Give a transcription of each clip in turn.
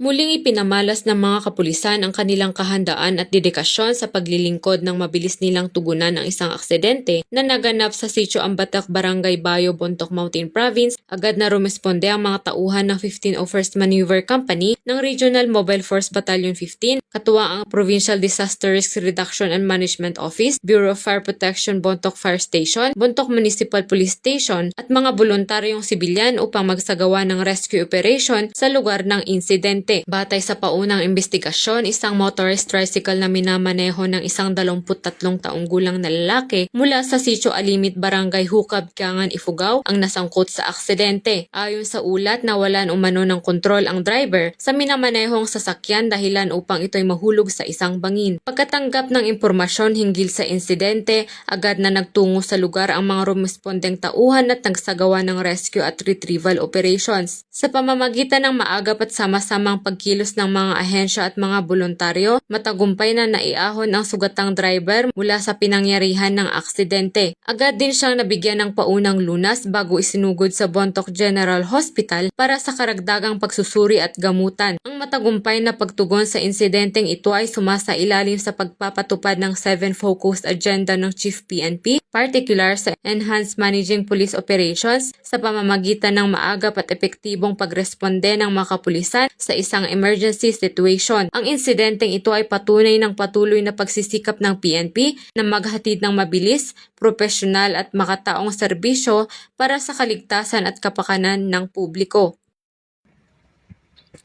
Muling ipinamalas ng mga kapulisan ang kanilang kahandaan at dedikasyon sa paglilingkod ng mabilis nilang tugunan ang isang aksidente na naganap sa Sitio Ambatak, Barangay Bayo, Bontoc Mountain Province. Agad na rumesponde ang mga tauhan ng 1501st Maneuver Company ng Regional Mobile Force Battalion 15, katuwang ang Provincial Disaster Risk Reduction and Management Office, Bureau of Fire Protection Bontoc Fire Station, Bontoc Municipal Police Station at mga voluntaryong sibilyan upang magsagawa ng rescue operation sa lugar ng insidente. Batay sa paunang investigasyon, isang motorized tricycle na minamaneho ng isang 23 taong gulang na lalaki mula sa Sitio Alimit, Barangay Hukab, Kiangan, Ifugao ang nasangkot sa aksidente. Ayon sa ulat, nawalan umano ng kontrol ang driver sa minamanehong sasakyan dahilan upang ito'y mahulog sa isang bangin. Pagkatanggap ng impormasyon hinggil sa insidente, agad na nagtungo sa lugar ang mga rumespondeng tauhan at nagsagawa ng rescue at retrieval operations. Sa pamamagitan ng maagap at sama-samang pagkilos ng mga ahensya at mga voluntaryo, matagumpay na naiahon ang sugatang driver mula sa pinangyarihan ng aksidente. Agad din siyang nabigyan ng paunang lunas bago isinugod sa Bontoc General Hospital para sa karagdagang pagsusuri at gamutan. Ang matagumpay na pagtugon sa insidenteng ito ay sumasailalim sa pagpapatupad ng 7 Focused Agenda ng Chief PNP, particular sa Enhanced Managing Police Operations sa pamamagitan ng maagap at epektibong pagresponde ng mga kapulisan sa isang emergency situation. Ang insidenteng ito ay patunay ng patuloy na pagsisikap ng PNP na maghatid ng mabilis, profesional at makataong serbisyo para sa kaligtasan at kapakanan ng publiko.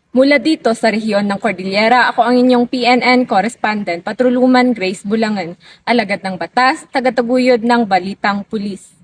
Mula dito sa rehiyon ng Cordillera, ako ang inyong PNN correspondent, Patruluman Grace Bulangan, alagad ng batas, tagataguyod ng Balitang Pulis.